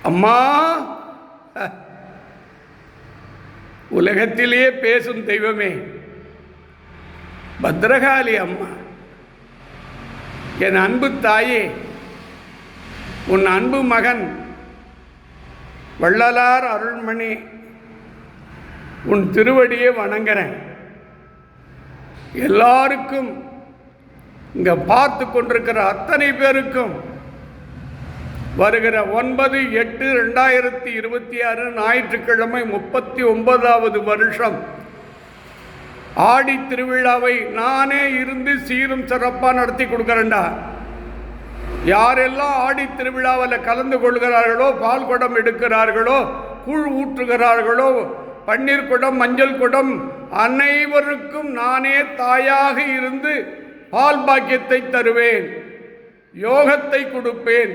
அம்மா, உலகத்திலேயே பேசும் தெய்வமே, பத்ரகாளி அம்மா, என் அன்பு தாயே, உன் அன்பு மகன் வள்ளலார் அருள்மணி உன் திருவடியை வணங்குறேன். எல்லாருக்கும் இங்கே பார்த்து கொண்டிருக்கிற அத்தனை பேருக்கும் வருகிற 9/8/2026 ஞாயிற்றுக்கிழமை 39வது வருஷம் ஆடி திருவிழாவை நானே இருந்து சீரும் சிறப்பாக நடத்தி கொடுக்குறேன்டா. யாரெல்லாம் ஆடி திருவிழாவில் கலந்து கொள்கிறார்களோ, பால் குடம் எடுக்கிறார்களோ, கூழ் ஊற்றுகிறார்களோ, பன்னீர் குடம், மஞ்சள் குடம், அனைவருக்கும் நானே தாயாக இருந்து பால் பாக்கியத்தை தருவேன், யோகத்தை கொடுப்பேன்.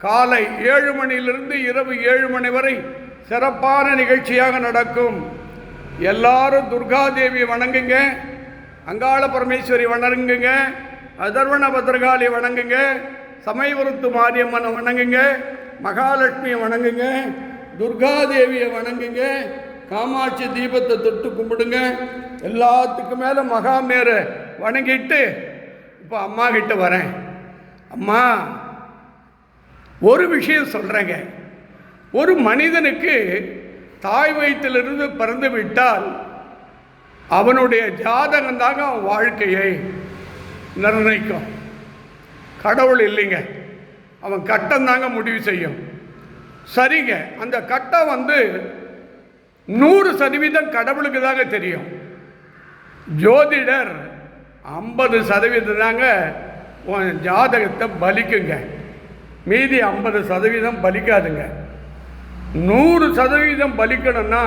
காலை 7 மணியிலிருந்து இரவு 7 மணி வரை சிறப்பான நிகழ்ச்சியாக நடக்கும். எல்லாரும் துர்காதேவி வணங்குங்க, அங்காள பரமேஸ்வரி வணங்குங்க, அதர்வண பத்ரகாளி வணங்குங்க, சமயபுரத்து மாரியம்மனை வணங்குங்க, மகாலட்சுமியை வணங்குங்க, துர்காதேவியை வணங்குங்க, காமாட்சி தீபத்தை தொட்டு கும்பிடுங்க. எல்லாத்துக்கு மேலே மகாமேரை வணங்கிட்டு இப்போ அம்மா கிட்ட வரேன். அம்மா, ஒரு விஷயம் சொல்கிறேங்க. ஒரு மனிதனுக்கு தாய் வயிற்றிலிருந்து பிறந்து விட்டால் அவனுடைய ஜாதகம் தாங்க அவன் வாழ்க்கையை நிர்ணயிக்கும். கடவுள் இல்லைங்க, அவன் கட்டம் தாங்க முடிவு செய்யும். சரிங்க, அந்த கட்டம் 100% கடவுளுக்கு தாங்க தெரியும். ஜோதிடர் 50% தாங்க உன் ஜாதகத்தை பலிக்குங்க, மீதி 50% பலிக்காதுங்க. 100% பலிக்கணும்னா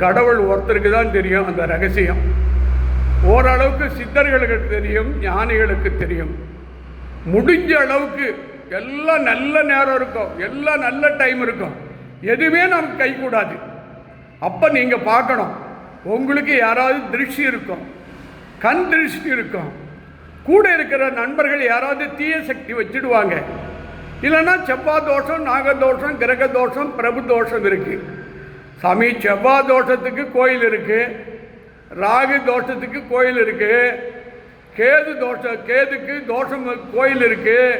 கடவுள் ஒருத்தருக்கு தான் தெரியும் அந்த ரகசியம். ஓரளவுக்கு சித்தர்களுக்கு தெரியும், ஞானிகளுக்கு தெரியும். முடிஞ்ச அளவுக்கு எல்லாம் நல்ல நேரம் இருக்கும், எல்லாம் நல்ல டைம் இருக்கும், எதுவுமே நமக்கு கைகூடாது. அப்போ நீங்கள் பார்க்கணும், உங்களுக்கு யாராவது திருஷ்டி இருக்கும், கண் திருஷ்டி இருக்கும், கூட இருக்கிற நண்பர்கள் யாராவது தீய சக்தி வச்சுடுவாங்க, இல்லைன்னா செவ்வாய் தோஷம், நாகதோஷம், கிரக தோஷம், பிரபு தோஷம் இருக்குது. சாமி, செவ்வாய் தோஷத்துக்கு கோயில் இருக்குது, ராகு தோஷத்துக்கு கோயில் இருக்குது, கேதுக்கு தோஷம் கோயில் இருக்குது,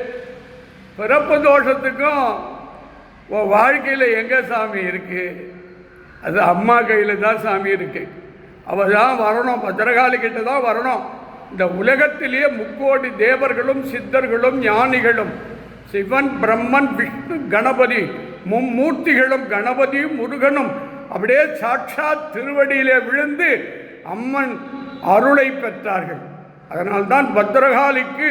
பிறப்பு தோஷத்துக்கும் வாழ்க்கையில் எங்கே சாமி இருக்குது? அது அம்மா கையில் தான் சாமி இருக்குது. அவள் தான் வரணும், பத்ரகாளி கிட்ட தான் வரணும். இந்த உலகத்திலேயே 3 கோடி தேவர்களும் சித்தர்களும் ஞானிகளும், சிவன், பிரம்மன், விஷ்ணு, கணபதி, மும்மூர்த்திகளும், கணபதியும் முருகனும் அப்படியே சாட்சாத் திருவடியிலே விழுந்து அம்மன் அருளை பெற்றார்கள். அதனால்தான் பத்ரகாளிக்கு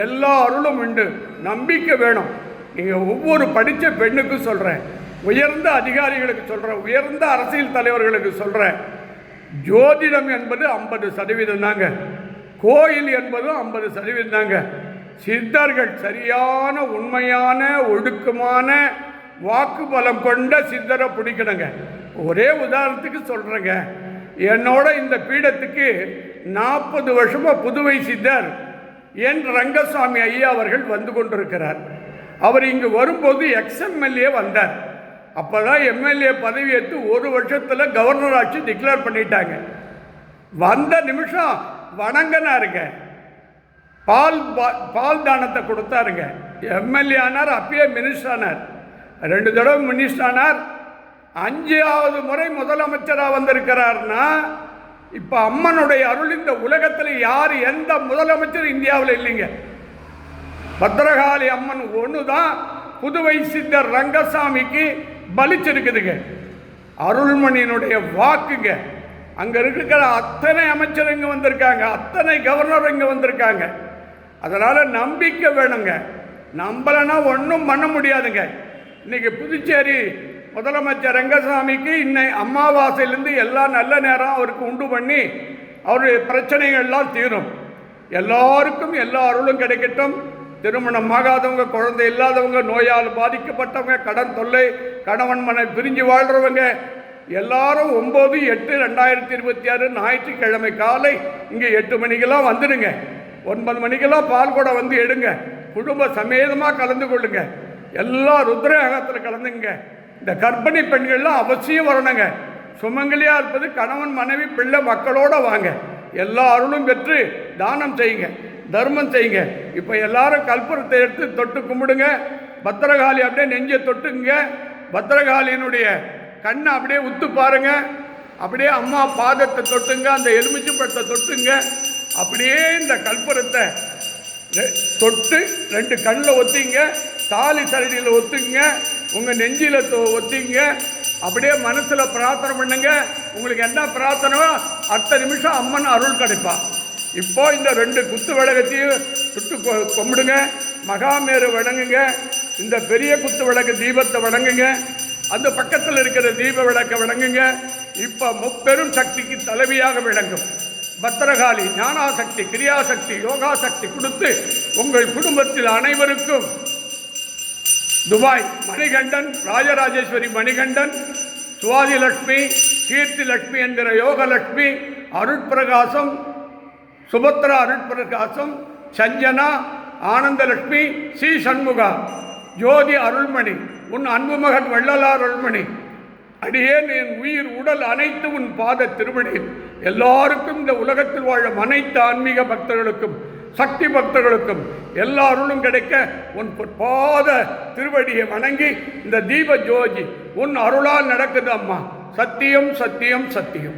எல்லா அருளும் உண்டு. நம்பிக்கை வேணும். நீங்கள் ஒவ்வொரு படித்த பெண்ணுக்கும் சொல்கிறேன், உயர்ந்த அதிகாரிகளுக்கு சொல்கிறேன், உயர்ந்த அரசியல் தலைவர்களுக்கு சொல்கிறேன், ஜோதிடம் என்பது 50% தாங்க, கோயில் என்பதும் 50% தாங்க. சித்தர்கள் சரியான உண்மையான ஒழுக்கமான வாக்கு பலம் கொண்ட சித்தரை பிடிக்கணுங்க. ஒரே உதாரணத்துக்கு சொல்கிறேங்க, என்னோட இந்த பீடத்துக்கு 40 வருஷமாக புதுவை சித்தர் என் ரங்கசாமி ஐயா அவர்கள் வந்து கொண்டிருக்கிறார். அவர் இங்கு வரும்போது எக்ஸ்எம்எல்ஏ வந்தார். அப்போ தான் எம்எல்ஏ பதவி ஏற்று 1 வருஷத்தில் கவர்னர் ஆட்சி டிக்ளேர் பண்ணிட்டாங்க. வந்த நிமிஷம் வணங்கினாருங்க, பால் தானத்தை கொடுத்தாருங்க. எம்எல்ஏ ஆனார், அப்பயே மினிஸ்டர் ஆனார், 2 தடவை மினிஸ்டர் ஆனார். 5வது முறை முதலமைச்சராக வந்திருக்கிறார்னா இப்போ அம்மனுடைய அருள் இந்த உலகத்தில் யார் எந்த முதலமைச்சர் இந்தியாவில் இல்லைங்க. பத்ரகாளி அம்மன் ஒன்று தான் புதுவை சித்தர் ரங்கசாமிக்கு பலிச்சிருக்குதுங்க. அருள்மணியினுடைய வாக்குங்க. அங்கே இருக்கிற அத்தனை அமைச்சர் இங்கே வந்திருக்காங்க, அத்தனை கவர்னர் இங்கே வந்திருக்காங்க. அதனால் நம்பிக்கை வேணுங்க. நம்பலைன்னா ஒன்றும் பண்ண முடியாதுங்க. இன்றைக்கி புதுச்சேரி முதலமைச்சர் ரங்கசாமிக்கு அமாவாசையிலேருந்து எல்லாம் நல்ல நேரம் அவருக்கு உண்டு பண்ணி அவருடைய பிரச்சனைகள்லாம் தீரும். எல்லாருக்கும் எல்லா அருளும் கிடைக்கட்டும். திருமணம் ஆகாதவங்க, குழந்தை இல்லாதவங்க, நோயால் பாதிக்கப்பட்டவங்க, கடன் தொல்லை, கணவன் மனைவி பிரிஞ்சு வாழ்கிறவங்க எல்லாரும் 9/8/2026 ஞாயிற்றுக்கிழமை காலை இங்கே 8 மணிக்கெல்லாம் வந்துடுங்க. 9 மணிக்கெல்லாம் பால் கூட வந்து எடுங்க. குடும்ப சமேதமாக கலந்து கொள்ளுங்க. எல்லாம் ருத்ரயாகத்தில் கலந்துங்க. இந்த கர்ப்பிணி பெண்கள்லாம் அவசியம் வரணுங்க. சுமங்கலியாக இருப்பது கணவன் மனைவி பிள்ளை மக்களோடு வாங்க. எல்லா அருளும் பெற்று தானம் செய்யுங்க, தர்மம் செய்யுங்க. இப்போ எல்லாரும் கற்பூரத்தை எடுத்து தொட்டு கும்பிடுங்க. பத்திரகாளி அப்படியே நெஞ்சை தொட்டுங்க. பத்திரகாளியினுடைய கண்ணை அப்படியே உத்து பாருங்க. அப்படியே அம்மா பாதத்தை தொட்டுங்க, அந்த எலுமிச்சம்பழத்தை தொட்டுங்க. அப்படியே இந்த கற்பூரத்தை தொட்டு 2 கண்ணில் ஒத்திங்க, தாலி சரடியில் ஒத்துங்க, உங்கள் நெஞ்சில் ஒத்திங்க. அப்படியே மனசில் பிரார்த்தனை பண்ணுங்க. உங்களுக்கு என்ன பிரார்த்தனையோ அடுத்த நிமிஷம் அம்மன் அருள் கிடைப்பா. இப்போ இந்த 2 குத்து விளக்கத்தையும் சுட்டு கும்பிடுங்க. மகாமேரு வணங்குங்க. இந்த பெரிய குத்து விளக்கு தீபத்தை வணங்குங்க. அந்த பக்கத்தில் இருக்கிற தீப விளக்கை வணங்குங்க. இப்போ முப்பெரும் சக்திக்கு தலைவியாக விளங்கும் பத்திரகாளி ஞானாசக்தி, கிரியாசக்தி, யோகாசக்தி கொடுத்து உங்கள் குடும்பத்தில் அனைவருக்கும் துபாய் மணிகண்டன், ராஜராஜேஸ்வரி மணிகண்டன், சுவாதிலட்சுமி, கீர்த்திலட்சுமி என்கிற யோகலட்சுமி, அருட்பிரகாசம், சுபத்ரா அருட்பிரகாசம், சஞ்சனா, ஆனந்தலட்சுமி, ஸ்ரீ சண்முகா, ஜோதி அருள்மணி, உன் அன்பு மகன் வள்ளலார் அருள்மணி, அடியேன் என் உயிர் உடல் அனைத்து உன் பாத திருவடியில். எல்லாருக்கும் இந்த உலகத்தில் வாழும் அனைத்து ஆன்மீக பக்தர்களுக்கும் சக்தி பக்தர்களுக்கும் எல்லா அருளும் கிடைக்க உன் பாத திருவடியை வணங்கி இந்த தீப ஜோதி உன் அருளால் நடக்குது அம்மா. சத்தியம் சத்தியம் சத்தியம்.